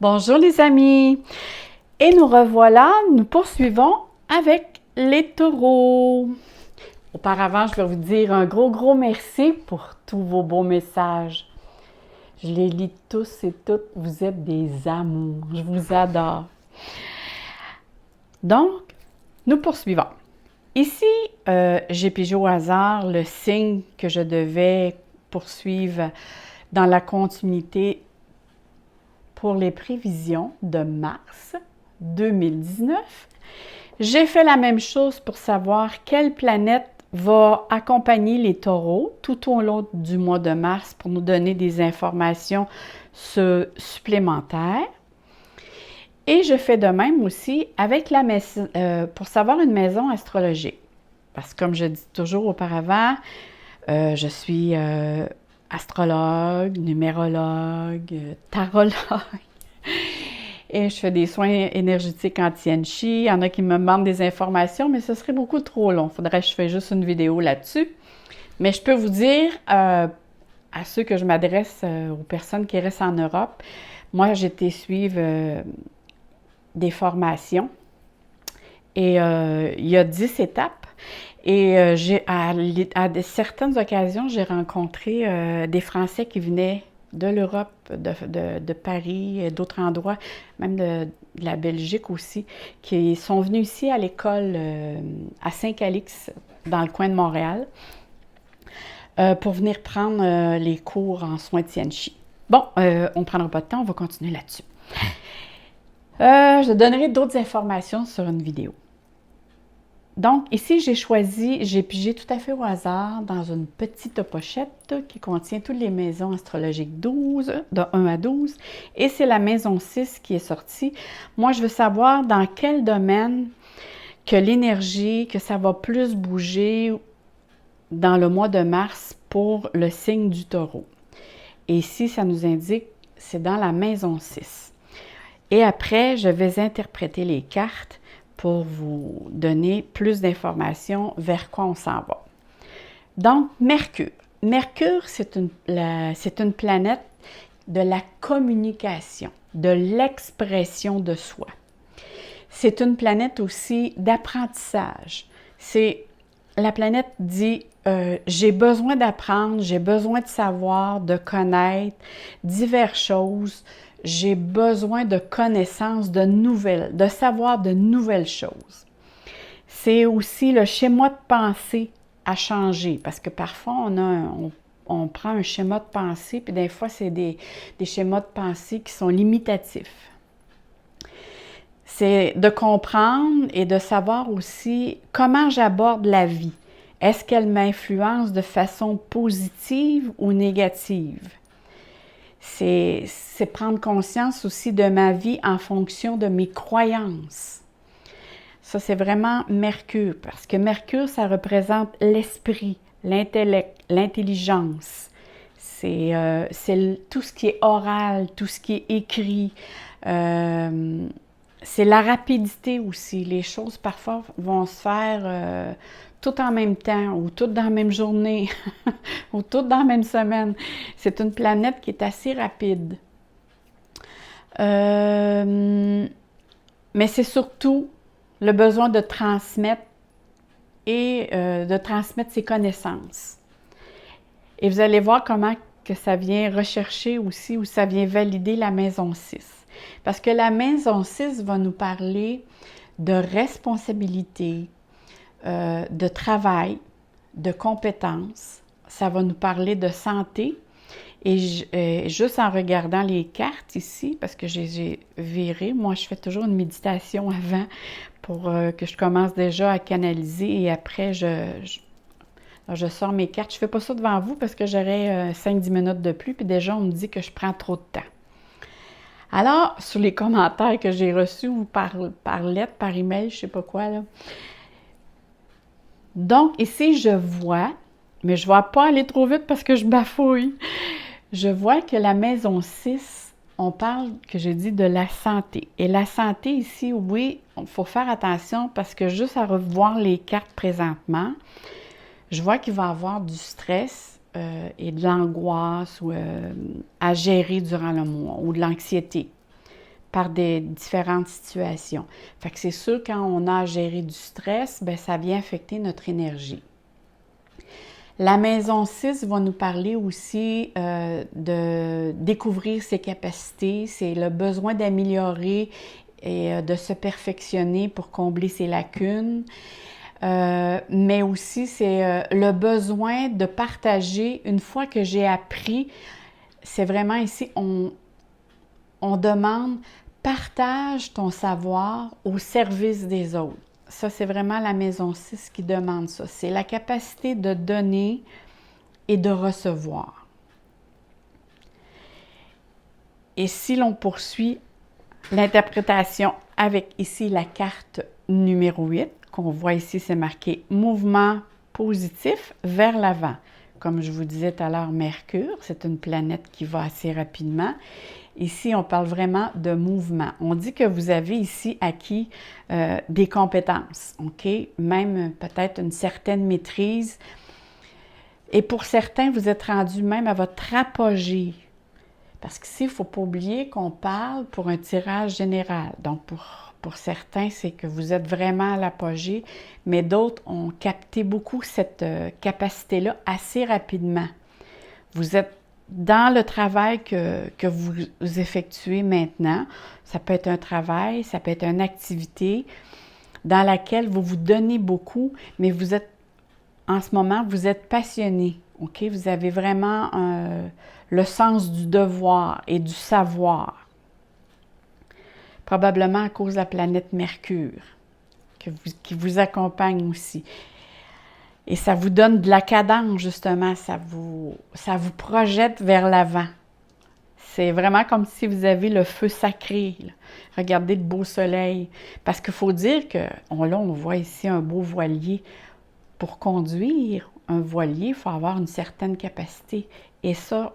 Bonjour les amis! Et nous revoilà, nous poursuivons avec les taureaux. Auparavant, je vais vous dire un gros merci pour tous vos beaux messages. Je les lis tous et toutes, vous êtes des amours, je vous adore. Donc, nous poursuivons. Ici, j'ai pigé au hasard le signe que je devais poursuivre dans la continuité pour les prévisions de mars 2019. J'ai fait la même chose pour savoir quelle planète va accompagner les taureaux tout au long du mois de mars pour nous donner des informations supplémentaires. Et je fais de même aussi avec la maison, pour savoir une maison astrologique. Parce que comme je dis toujours auparavant, je suis astrologue, numérologue, tarologue. Et je fais des soins énergétiques anti-Enchi. Il y en a qui me demandent des informations, mais ce serait beaucoup trop long. Il faudrait que je fasse juste une vidéo là-dessus. Mais je peux vous dire, à ceux que je m'adresse, aux personnes qui restent en Europe, moi, j'ai été suivre des formations. Et il y a 10 étapes. Et à certaines occasions, j'ai rencontré des Français qui venaient de l'Europe, de Paris, d'autres endroits, même de la Belgique aussi, qui sont venus ici à l'école à Saint-Calix, dans le coin de Montréal, pour venir prendre les cours en soins de Tianchi. Bon, on ne prendra pas de temps, on va continuer là-dessus. Je donnerai d'autres informations sur une vidéo. Donc, ici, j'ai pigé tout à fait au hasard dans une petite pochette qui contient toutes les maisons astrologiques 12, de 1 à 12, et c'est la maison 6 qui est sortie. Moi, je veux savoir dans quel domaine que l'énergie, que ça va plus bouger dans le mois de mars pour le signe du taureau. Et ici, ça nous indique, c'est dans la maison 6. Et après, je vais interpréter les cartes pour vous donner plus d'informations vers quoi on s'en va. Donc, Mercure. Mercure, c'est une planète de la communication, de l'expression de soi. C'est une planète aussi d'apprentissage. La planète dit j'ai besoin d'apprendre, j'ai besoin de savoir, de connaître diverses choses. J'ai besoin de connaissances, de savoir de nouvelles choses. C'est aussi le schéma de pensée à changer, parce que parfois, on prend un schéma de pensée, puis des fois, c'est des schémas de pensée qui sont limitatifs. C'est de comprendre et de savoir aussi comment j'aborde la vie. Est-ce qu'elle m'influence de façon positive ou négative? C'est prendre conscience aussi de ma vie en fonction de mes croyances. Ça, c'est vraiment Mercure, parce que Mercure, ça représente l'esprit, l'intellect, l'intelligence. C'est tout ce qui est oral, tout ce qui est écrit. C'est la rapidité aussi. Les choses, parfois, vont se faire tout en même temps, ou toutes dans la même journée, ou toutes dans la même semaine. C'est une planète qui est assez rapide. Mais c'est surtout le besoin de transmettre et de transmettre ses connaissances. Et vous allez voir comment que ça vient rechercher aussi, ou ça vient valider la maison 6. Parce que la maison 6 va nous parler de responsabilité, de travail, de compétences. Ça va nous parler de santé. Et juste en regardant les cartes ici, parce que j'ai viré, moi je fais toujours une méditation avant pour que je commence déjà à canaliser et après je sors mes cartes. Je ne fais pas ça devant vous parce que j'aurais 5-10 minutes de plus, puis déjà on me dit que je prends trop de temps. Alors, sur les commentaires que j'ai reçus ou par lettre, par email, je ne sais pas quoi, là. Donc, ici, je vois, mais je ne vais pas aller trop vite parce que je bafouille. Je vois que la maison 6, on parle, que j'ai dit, de la santé. Et la santé ici, oui, il faut faire attention parce que juste à revoir les cartes présentement, je vois qu'il va y avoir du stress et de l'angoisse à gérer durant le mois ou de l'anxiété. par des différentes situations. Fait que c'est sûr, quand on a à gérer du stress, bien, ça vient affecter notre énergie. La maison 6 va nous parler aussi de découvrir ses capacités, c'est le besoin d'améliorer et de se perfectionner pour combler ses lacunes. Mais aussi, c'est le besoin de partager. Une fois que j'ai appris, c'est vraiment ici, on demande « partage ton savoir au service des autres ». Ça, c'est vraiment la maison 6 qui demande ça. C'est la capacité de donner et de recevoir. Et si l'on poursuit l'interprétation avec ici la carte numéro 8, qu'on voit ici, c'est marqué « Mouvement positif vers l'avant ». Comme je vous disais tout à l'heure, Mercure, c'est une planète qui va assez rapidement. Ici, on parle vraiment de mouvement. On dit que vous avez ici acquis des compétences, OK? Même peut-être une certaine maîtrise. Et pour certains, vous êtes rendus même à votre apogée. Parce qu'ici, il ne faut pas oublier qu'on parle pour un tirage général. Donc, pour certains, c'est que vous êtes vraiment à l'apogée, mais d'autres ont capté beaucoup cette capacité-là assez rapidement. Vous êtes dans le travail que vous effectuez maintenant. Ça peut être un travail, ça peut être une activité dans laquelle vous vous donnez beaucoup, mais vous êtes, en ce moment, vous êtes passionné. OK? Vous avez vraiment le sens du devoir et du savoir. Probablement à cause de la planète Mercure, qui vous accompagne aussi. Et ça vous donne de la cadence, justement, ça vous projette vers l'avant. C'est vraiment comme si vous avez le feu sacré. Là. Regardez le beau soleil. Parce qu'il faut dire que, là, on voit ici un beau voilier. Pour conduire un voilier, il faut avoir une certaine capacité. Et ça,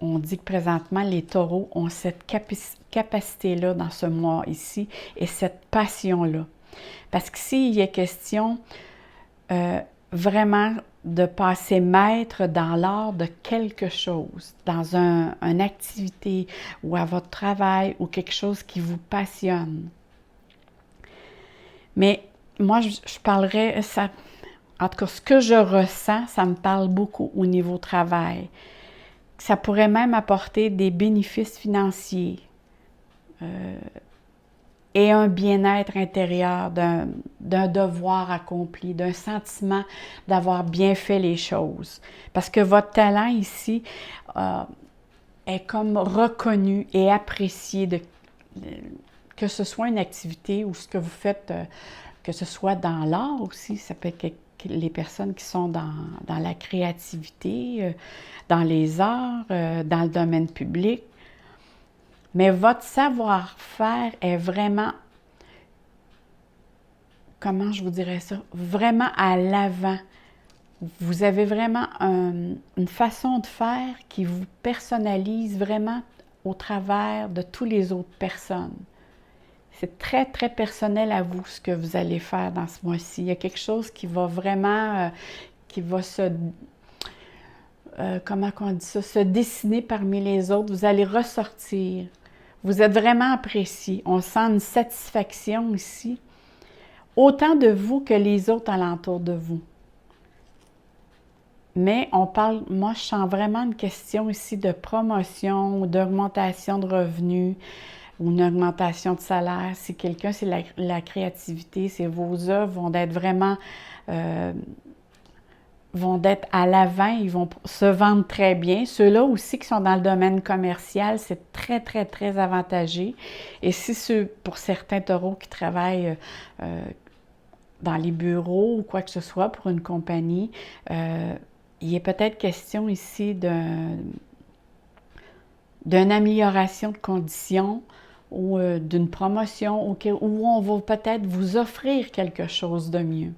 on dit que présentement, les taureaux ont cette capacité-là dans ce mois ici et cette passion-là. Parce qu'ici, il y a question vraiment de passer maître dans l'art de quelque chose, dans une activité ou à votre travail ou quelque chose qui vous passionne. Mais moi, je parlerais, ça, en tout cas, ce que je ressens, ça me parle beaucoup au niveau travail. Ça pourrait même apporter des bénéfices financiers et un bien-être intérieur d'un devoir accompli, d'un sentiment d'avoir bien fait les choses. Parce que votre talent ici est comme reconnu et apprécié, que ce soit une activité ou ce que vous faites, que ce soit dans l'art aussi, ça peut être les personnes qui sont dans la créativité, dans les arts, dans le domaine public. Mais votre savoir-faire est vraiment, comment je vous dirais ça, vraiment à l'avant. Vous avez vraiment une façon de faire qui vous personnalise vraiment au travers de toutes les autres personnes. C'est très, très personnel à vous, ce que vous allez faire dans ce mois-ci. Il y a quelque chose qui va vraiment, qui va comment on dit ça, se dessiner parmi les autres. Vous allez ressortir. Vous êtes vraiment apprécié. On sent une satisfaction ici, autant de vous que les autres alentour de vous. Mais on parle, moi je sens vraiment une question ici de promotion, d'augmentation de revenus ou une augmentation de salaire. Si quelqu'un, c'est la créativité, c'est vos œuvres vont être vraiment vont être à l'avant, ils vont se vendre très bien. Ceux-là aussi qui sont dans le domaine commercial, c'est très, très, très avantagé. Et si pour certains taureaux qui travaillent dans les bureaux ou quoi que ce soit pour une compagnie, il est peut-être question ici d'une amélioration de conditions ou d'une promotion où on va peut-être vous offrir quelque chose de mieux.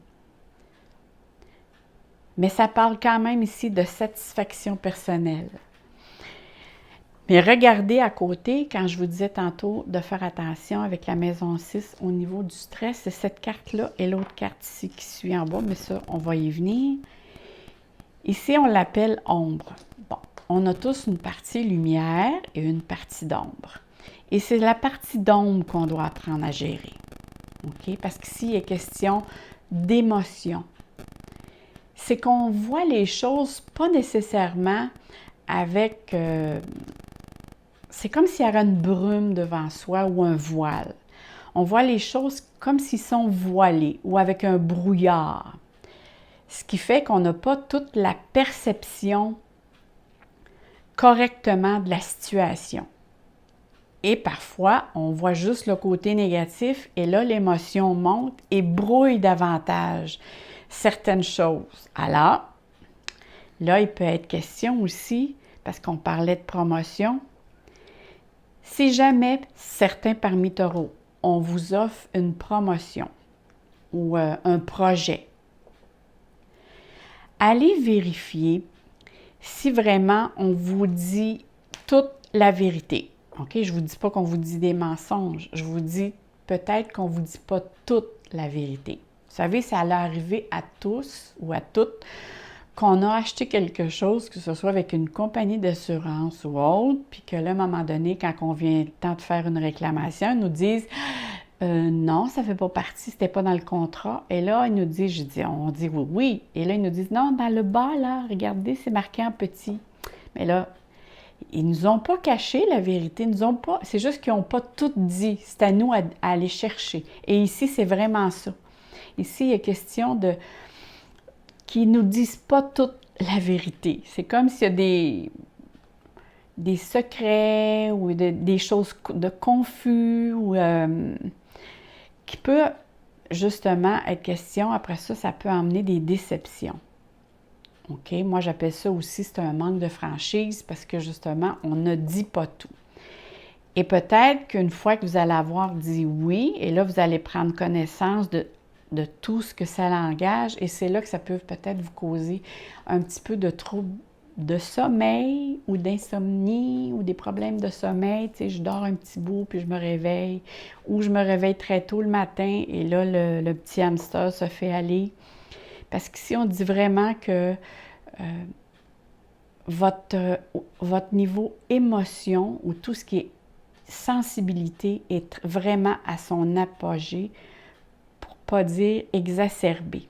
Mais ça parle quand même ici de satisfaction personnelle. Mais regardez à côté, quand je vous disais tantôt de faire attention avec la maison 6 au niveau du stress, c'est cette carte-là et l'autre carte ici qui suit en bas, mais ça, on va y venir. Ici, on l'appelle ombre. Bon, on a tous une partie lumière et une partie d'ombre. Et c'est la partie d'ombre qu'on doit apprendre à gérer. OK? Parce qu'ici, il est question d'émotion. C'est qu'on voit les choses pas nécessairement avec... c'est comme s'il y avait une brume devant soi ou un voile. On voit les choses comme s'ils sont voilés ou avec un brouillard. Ce qui fait qu'on n'a pas toute la perception correctement de la situation. Et parfois, on voit juste le côté négatif et là, l'émotion monte et brouille davantage certaines choses. Alors, là, il peut être question aussi, parce qu'on parlait de promotion, si jamais certains parmi taureaux, on vous offre une promotion ou un projet, allez vérifier si vraiment on vous dit toute la vérité. OK? Je ne vous dis pas qu'on vous dit des mensonges. Je vous dis peut-être qu'on ne vous dit pas toute la vérité. Vous savez, ça allait arriver à tous ou à toutes qu'on a acheté quelque chose, que ce soit avec une compagnie d'assurance ou autre, puis que là, à un moment donné, quand on vient le temps de faire une réclamation, ils nous disent non, ça ne fait pas partie, c'était pas dans le contrat. Et là, ils nous disent, on dit oui, oui. Et là, ils nous disent non, dans le bas, là, regardez, c'est marqué en petit. Mais là, ils ne nous ont pas caché la vérité, c'est juste qu'ils n'ont pas tout dit. C'est à nous à aller chercher. Et ici, c'est vraiment ça. Ici, il est question de qu'ils ne nous disent pas toute la vérité. C'est comme s'il y a des secrets ou des choses de confus ou qui peut justement être question. Après ça, ça peut emmener des déceptions. OK? Moi, j'appelle ça aussi, c'est un manque de franchise parce que justement, on ne dit pas tout. Et peut-être qu'une fois que vous allez avoir dit oui, et là, vous allez prendre connaissance de tout ce que ça engage, et c'est là que ça peut peut-être vous causer un petit peu de troubles de sommeil ou d'insomnie ou des problèmes de sommeil. Tu sais, je dors un petit bout puis je me réveille, ou je me réveille très tôt le matin et là, le petit hamster se fait aller. Parce qu'ici, on dit vraiment que votre niveau émotion ou tout ce qui est sensibilité est vraiment à son apogée, pour ne pas dire exacerbé.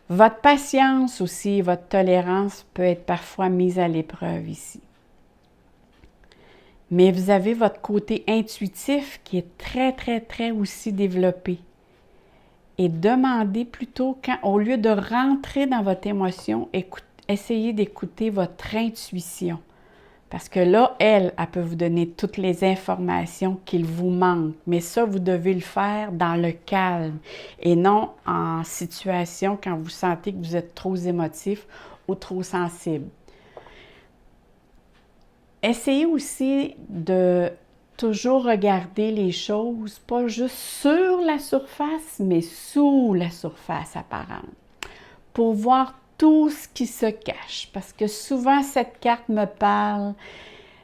Votre patience aussi, votre tolérance peut être parfois mise à l'épreuve ici. Mais vous avez votre côté intuitif qui est très, très, très aussi développé. Et demandez plutôt, au lieu de rentrer dans votre émotion, essayez d'écouter votre intuition. Parce que là, elle peut vous donner toutes les informations qu'il vous manque. Mais ça, vous devez le faire dans le calme et non en situation quand vous sentez que vous êtes trop émotif ou trop sensible. Essayez aussi de toujours regarder les choses, pas juste sur la surface, mais sous la surface apparente, pour voir tout ce qui se cache. Parce que souvent, cette carte me parle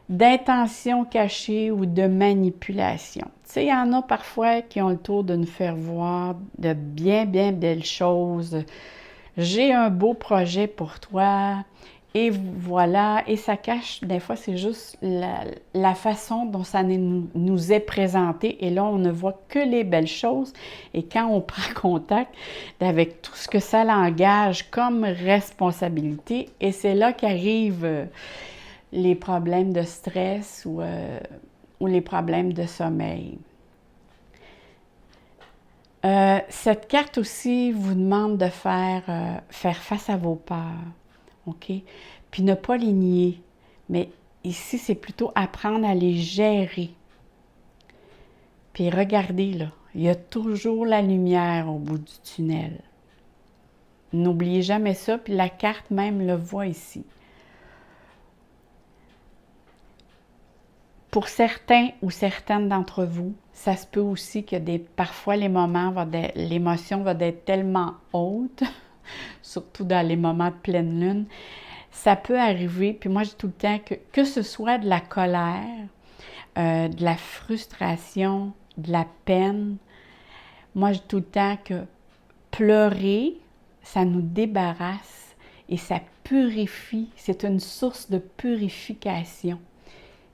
d'intention cachée ou de manipulation. Tu sais, il y en a parfois qui ont le tour de nous faire voir de bien, bien belles choses. J'ai un beau projet pour toi. Et voilà, et ça cache, des fois, c'est juste la façon dont ça nous est présenté. Et là, on ne voit que les belles choses. Et quand on prend contact avec tout ce que ça l'engage comme responsabilité, et c'est là qu'arrivent les problèmes de stress ou les problèmes de sommeil. Cette carte aussi vous demande de faire face à vos peurs. OK? Puis ne pas les nier. Mais ici, c'est plutôt apprendre à les gérer. Puis regardez, là, il y a toujours la lumière au bout du tunnel. N'oubliez jamais ça, puis la carte même le voit ici. Pour certains ou certaines d'entre vous, ça se peut aussi que parfois l'émotion va être tellement haute, surtout dans les moments de pleine lune, ça peut arriver, puis moi je dis tout le temps que ce soit de la colère, de la frustration, de la peine, moi je dis tout le temps que pleurer, ça nous débarrasse et ça purifie, c'est une source de purification.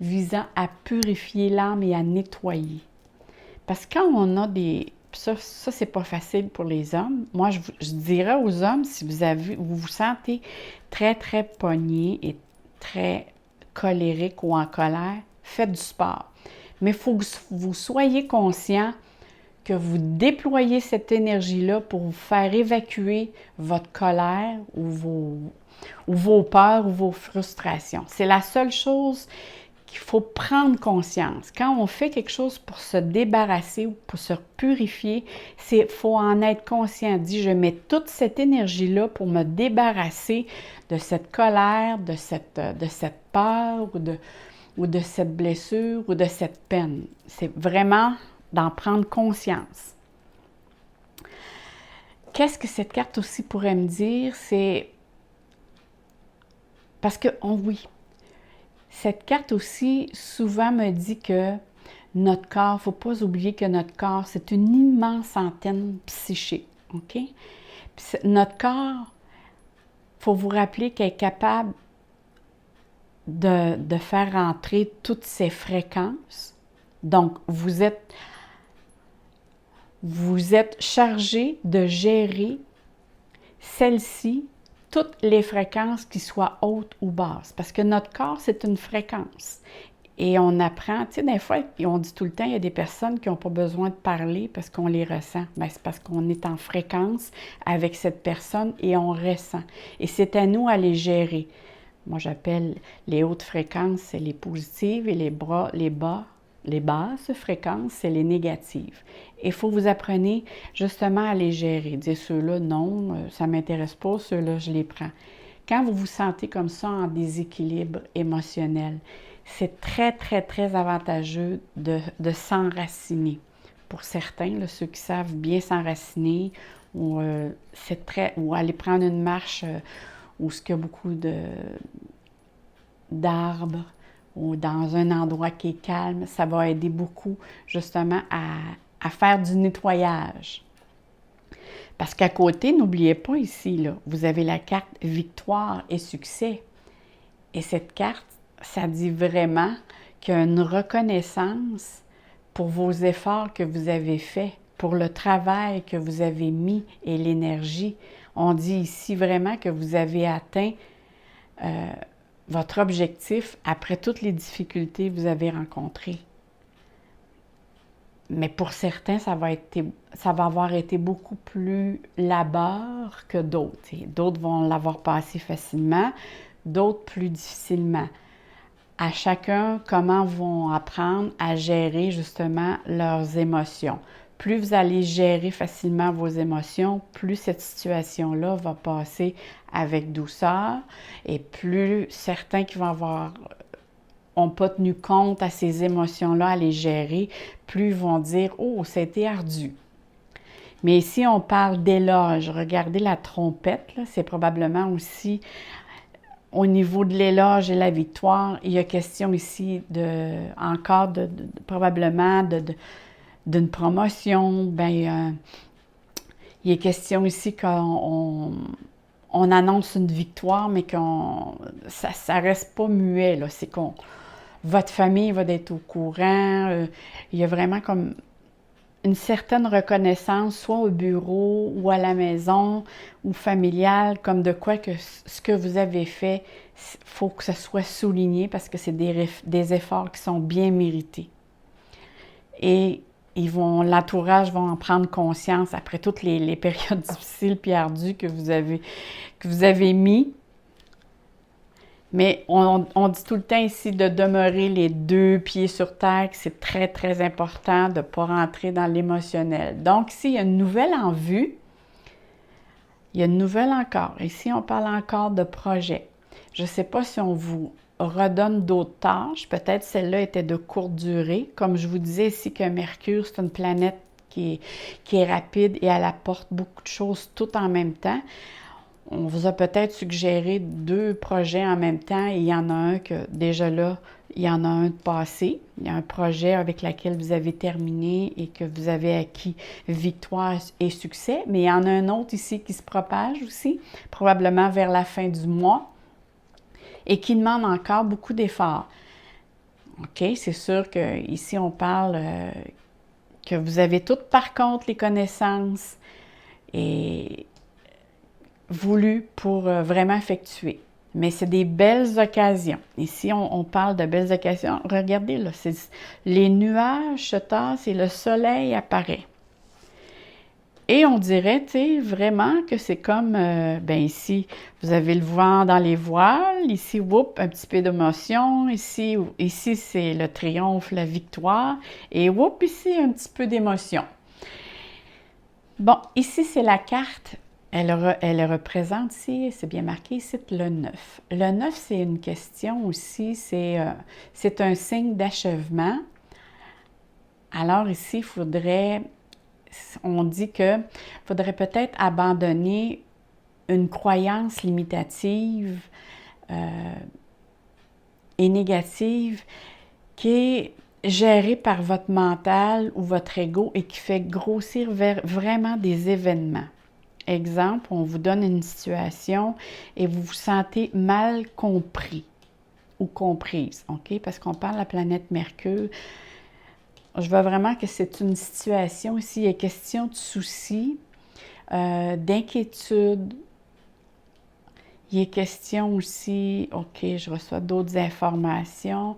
visant à purifier l'âme et à nettoyer. Parce que quand on a des... Ça c'est pas facile pour les hommes. Moi, je dirais aux hommes, si vous vous sentez très, très pogné et très colérique ou en colère, faites du sport. Mais il faut que vous soyez conscient que vous déployez cette énergie-là pour vous faire évacuer votre colère ou vos peurs ou vos frustrations. C'est la seule chose qu'il faut prendre conscience. Quand on fait quelque chose pour se débarrasser ou pour se purifier, il faut en être conscient. Je mets toute cette énergie-là pour me débarrasser de cette colère, de cette peur ou de cette blessure ou de cette peine. C'est vraiment d'en prendre conscience. Qu'est-ce que cette carte aussi pourrait me dire? C'est parce que, oui, cette carte aussi souvent me dit que notre corps, il ne faut pas oublier que notre corps, c'est une immense antenne psychique, OK? Puis notre corps, il faut vous rappeler qu'elle est capable de faire entrer toutes ces fréquences. Donc, vous êtes chargé de gérer celles-ci, toutes les fréquences qui soient hautes ou basses. Parce que notre corps, c'est une fréquence. Et on apprend, tu sais, des fois, on dit tout le temps, il y a des personnes qui n'ont pas besoin de parler parce qu'on les ressent. Bien, c'est parce qu'on est en fréquence avec cette personne et on ressent. Et c'est à nous à les gérer. Moi, j'appelle les hautes fréquences, c'est les positives et les basses fréquences, c'est les négatives. Et il faut que vous appreniez justement à les gérer. Dire ceux-là, non, ça ne m'intéresse pas, ceux-là, je les prends. Quand vous vous sentez comme ça en déséquilibre émotionnel, c'est très, très, très avantageux de s'enraciner. Pour certains, là, ceux qui savent bien s'enraciner, ou aller prendre une marche où il y a beaucoup d'arbres, ou dans un endroit qui est calme, ça va aider beaucoup justement à faire du nettoyage. Parce qu'à côté, n'oubliez pas ici, là, vous avez la carte victoire et succès. Et cette carte, ça dit vraiment qu'il y a une reconnaissance pour vos efforts que vous avez faits, pour le travail que vous avez mis et l'énergie. On dit ici vraiment que vous avez atteint votre objectif après toutes les difficultés que vous avez rencontrées. Mais pour certains, ça va avoir été beaucoup plus labeur que d'autres. D'autres vont l'avoir passé facilement, d'autres plus difficilement. À chacun, comment vont apprendre à gérer justement leurs émotions. Plus vous allez gérer facilement vos émotions, plus cette situation-là va passer avec douceur et plus certains qui n'ont pas tenu compte à ces émotions-là, à les gérer, plus ils vont dire « Oh, c'était ardu ». Mais ici, on parle d'éloge. Regardez la trompette, c'est probablement aussi au niveau de l'éloge et la victoire. Il y a question ici probablement d'une promotion. Il y a question ici qu'on annonce une victoire, mais ça ne reste pas muet. C'est votre famille va être au courant. Il y a vraiment comme une certaine reconnaissance, soit au bureau ou à la maison ou familiale, comme de quoi que ce que vous avez fait, il faut que ça soit souligné parce que c'est des efforts qui sont bien mérités. Et l'entourage va en prendre conscience après toutes les périodes difficiles et ardues que vous avez mis. Mais on dit tout le temps ici de demeurer les deux pieds sur terre, que c'est très, très important de ne pas rentrer dans l'émotionnel. Donc ici, il y a une nouvelle en vue. Il y a une nouvelle encore. Ici, on parle encore de projet. Je ne sais pas si on vous redonne d'autres tâches. Peut-être celle-là était de courte durée. Comme je vous disais ici que Mercure, c'est une planète qui est rapide et elle apporte beaucoup de choses tout en même temps. On vous a peut-être suggéré 2 projets en même temps et il y en a un que déjà là, il y en a un de passé. Il y a un projet avec lequel vous avez terminé et que vous avez acquis victoire et succès. Mais il y en a un autre ici qui se propage aussi, probablement vers la fin du mois et qui demande encore beaucoup d'efforts. OK? C'est sûr qu'ici, on parle que vous avez toutes, par contre, les connaissances et voulues pour vraiment effectuer. Mais c'est des belles occasions. Ici, on parle de belles occasions. Regardez, là, les nuages se tassent et le soleil apparaît. Et on dirait, tu sais, vraiment que c'est comme, ben ici, vous avez le vent dans les voiles, ici, whoop, un petit peu d'émotion, ici, c'est le triomphe, la victoire, et whoop, ici, un petit peu d'émotion. Bon, ici, c'est la carte, elle représente ici, c'est bien marqué ici, le 9. Le 9, c'est une question aussi, c'est un signe d'achèvement. Alors ici, on dit qu'il faudrait peut-être abandonner une croyance limitative et négative qui est gérée par votre mental ou votre ego et qui fait grossir vraiment des événements. Exemple, on vous donne une situation et vous vous sentez mal compris ou comprise, OK? Parce qu'on parle de la planète Mercure. Je vois vraiment que c'est une situation ici, il est question de soucis, d'inquiétude. Il est question aussi, OK, je reçois d'autres informations.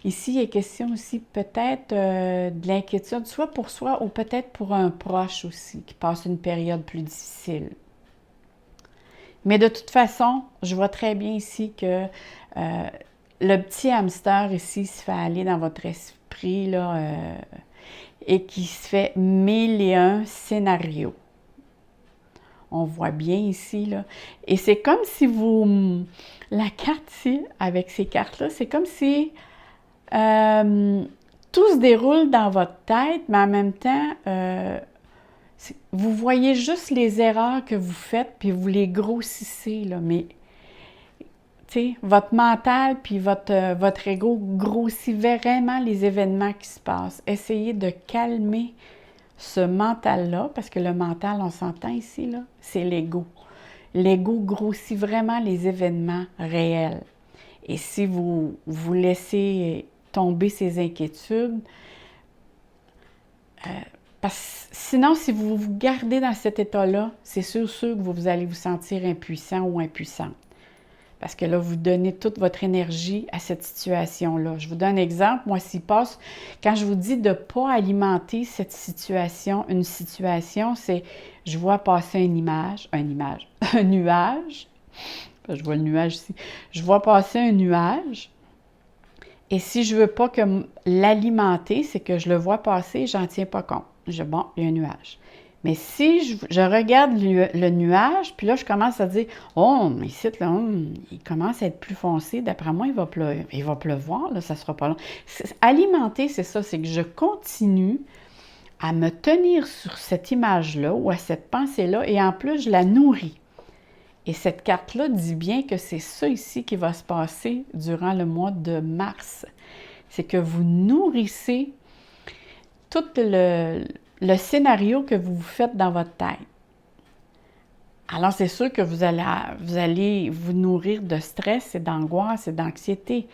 Ici, il est question aussi peut-être de l'inquiétude, soit pour soi ou peut-être pour un proche aussi, qui passe une période plus difficile. Mais de toute façon, je vois très bien ici que le petit hamster ici se fait aller dans votre esprit, là, et qui se fait 1001 scénarios. On voit bien ici, là. Et c'est comme si la carte ici, avec ces cartes-là, c'est comme si tout se déroule dans votre tête, mais en même temps, vous voyez juste les erreurs que vous faites, puis vous les grossissez, là. Mais, tu sais, votre mental puis votre ego grossit vraiment les événements qui se passent. Essayez de calmer ce mental-là, parce que le mental, on s'entend ici, là, c'est l'ego. L'ego grossit vraiment les événements réels. Et si vous laissez tomber ces inquiétudes, parce que sinon, si vous vous gardez dans cet état-là, c'est sûr que vous allez vous sentir impuissant ou impuissante. Parce que là, vous donnez toute votre énergie à cette situation-là. Je vous donne un exemple. Moi, quand je vous dis de ne pas alimenter cette situation, une situation, c'est, je vois passer un nuage. Je vois le nuage ici. Je vois passer un nuage. Et si je ne veux pas l'alimenter, c'est que je le vois passer, j'en tiens pas compte. Bon, il y a un nuage. Mais si je regarde le nuage, puis là, je commence à dire, oh, mais ici, là, il commence à être plus foncé, d'après moi, il va pleuvoir, là, ça sera pas long. Alimenter, c'est ça, c'est que je continue à me tenir sur cette image-là ou à cette pensée-là, et en plus, je la nourris. Et cette carte-là dit bien que c'est ça ici qui va se passer durant le mois de mars. C'est que vous nourrissez tout le scénario que vous vous faites dans votre tête. Alors, c'est sûr que vous allez vous nourrir de stress et d'angoisse et d'anxiété.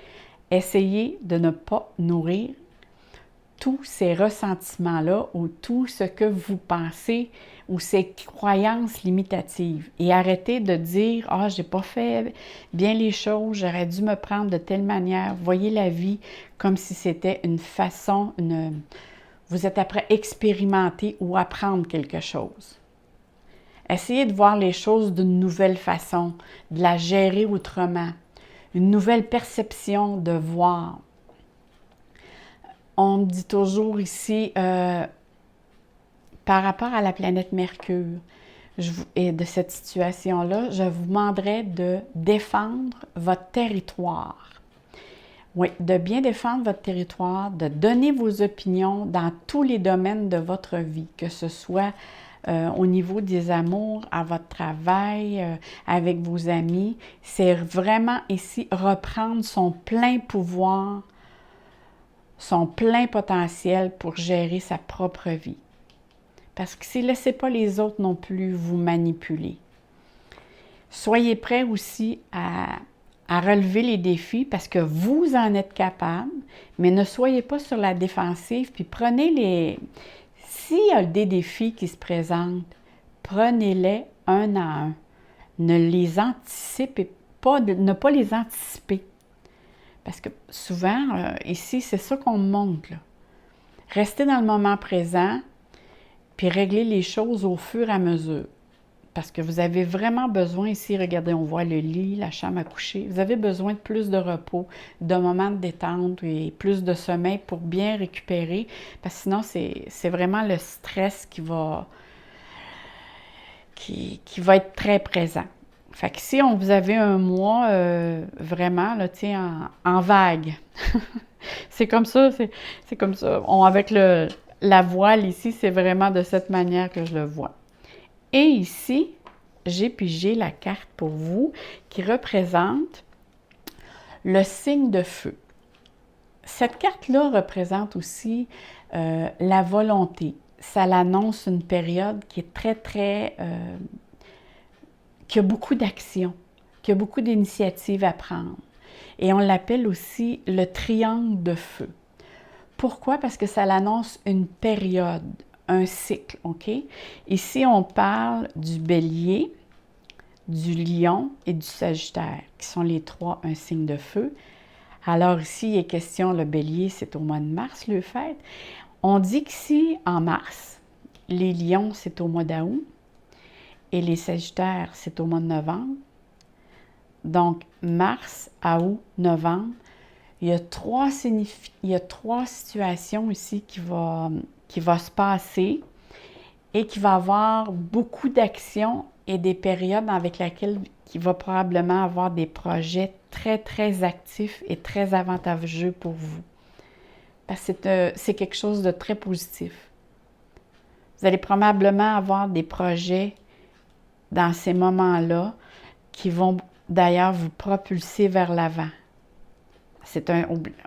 Essayez de ne pas nourrir tous ces ressentiments-là ou tout ce que vous pensez ou ces croyances limitatives. Et arrêtez de dire « Ah, j'ai pas fait bien les choses, j'aurais dû me prendre de telle manière. » Voyez la vie comme si c'était une façon, vous êtes après expérimenter ou apprendre quelque chose. Essayez de voir les choses d'une nouvelle façon, de la gérer autrement, une nouvelle perception de voir. On me dit toujours ici, par rapport à la planète Mercure et de cette situation-là, je vous demanderais de défendre votre territoire. Oui, de bien défendre votre territoire, de donner vos opinions dans tous les domaines de votre vie, que ce soit au niveau des amours, à votre travail, avec vos amis. C'est vraiment ici reprendre son plein pouvoir, son plein potentiel pour gérer sa propre vie. Parce que si ne laissez pas les autres non plus vous manipuler. Soyez prêts aussi à relever les défis parce que vous en êtes capable, mais ne soyez pas sur la défensive, puis prenez les... S'il y a des défis qui se présentent, prenez-les un à un. Ne les anticipez pas, ne pas les anticiper. Parce que souvent, ici, c'est ça qu'on me montre, là. Restez dans le moment présent, puis réglez les choses au fur et à mesure. Parce que vous avez vraiment besoin ici, regardez, on voit le lit, la chambre à coucher. Vous avez besoin de plus de repos, de moments de détente et plus de sommeil pour bien récupérer. Parce que sinon, c'est vraiment le stress qui va être très présent. Fait que si vous avez un mois vraiment, là, en vague, c'est comme ça, c'est comme ça. Avec la voile ici, c'est vraiment de cette manière que je le vois. Et ici, j'ai pigé la carte pour vous qui représente le signe de feu. Cette carte-là représente aussi la volonté. Ça l'annonce une période qui est qui a beaucoup d'actions, qui a beaucoup d'initiatives à prendre. Et on l'appelle aussi le triangle de feu. Pourquoi? Parce que ça l'annonce une période, un cycle, OK? Ici, on parle du bélier, du lion et du sagittaire, qui sont les trois un signe de feu. Alors ici, il est question, le bélier, c'est au mois de mars, le fête. On dit qu'ici, en mars, les lions, c'est au mois d'août et les sagittaires, c'est au mois de novembre. Donc, mars, août, novembre, il y a trois situations ici qui va se passer et qui va avoir beaucoup d'actions et des périodes avec lesquelles il va probablement avoir des projets très, très actifs et très avantageux pour vous. Parce que c'est quelque chose de très positif. Vous allez probablement avoir des projets dans ces moments-là qui vont d'ailleurs vous propulser vers l'avant.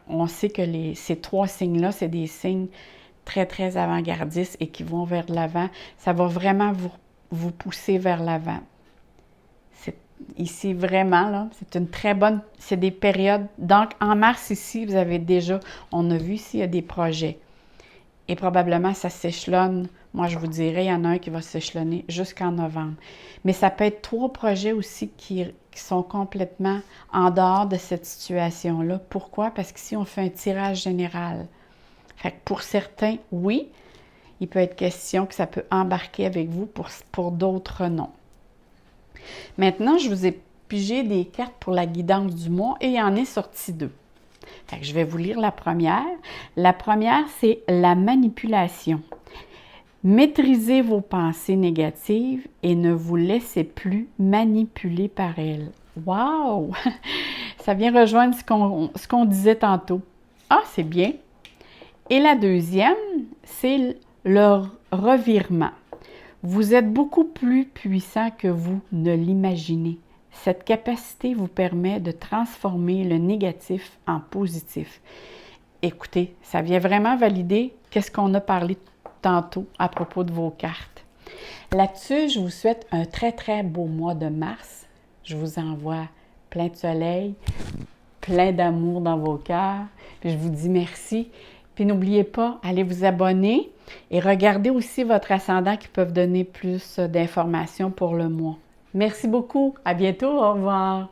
On sait que ces trois signes-là, c'est des signes très, très avant-gardistes et qui vont vers l'avant. Ça va vraiment vous pousser vers l'avant. Ici, vraiment, là, c'est une très bonne... C'est des périodes... Donc, en mars, ici, vous avez déjà... On a vu ici, il y a des projets. Et probablement, ça s'échelonne. Moi, je vous dirais, il y en a un qui va s'échelonner jusqu'en novembre. Mais ça peut être trois projets aussi qui sont complètement en dehors de cette situation-là. Pourquoi? Parce qu'ici, on fait un tirage général. Fait que pour certains, oui, il peut être question que ça peut embarquer avec vous, pour d'autres, non. Maintenant, je vous ai pigé des cartes pour la guidance du mois et il y en est sorti deux. Fait que je vais vous lire la première. La première, c'est la manipulation. Maîtrisez vos pensées négatives et ne vous laissez plus manipuler par elles. Wow! Ça vient rejoindre ce qu'on disait tantôt. Ah, c'est bien! Et la deuxième, c'est le revirement. Vous êtes beaucoup plus puissant que vous ne l'imaginez. Cette capacité vous permet de transformer le négatif en positif. Écoutez, ça vient vraiment valider qu'est-ce qu'on a parlé tantôt à propos de vos cartes. Là-dessus, je vous souhaite un très, très beau mois de mars. Je vous envoie plein de soleil, plein d'amour dans vos cœurs. Puis je vous dis merci. Puis n'oubliez pas, allez vous abonner et regardez aussi votre ascendant qui peuvent donner plus d'informations pour le mois. Merci beaucoup. À bientôt. Au revoir.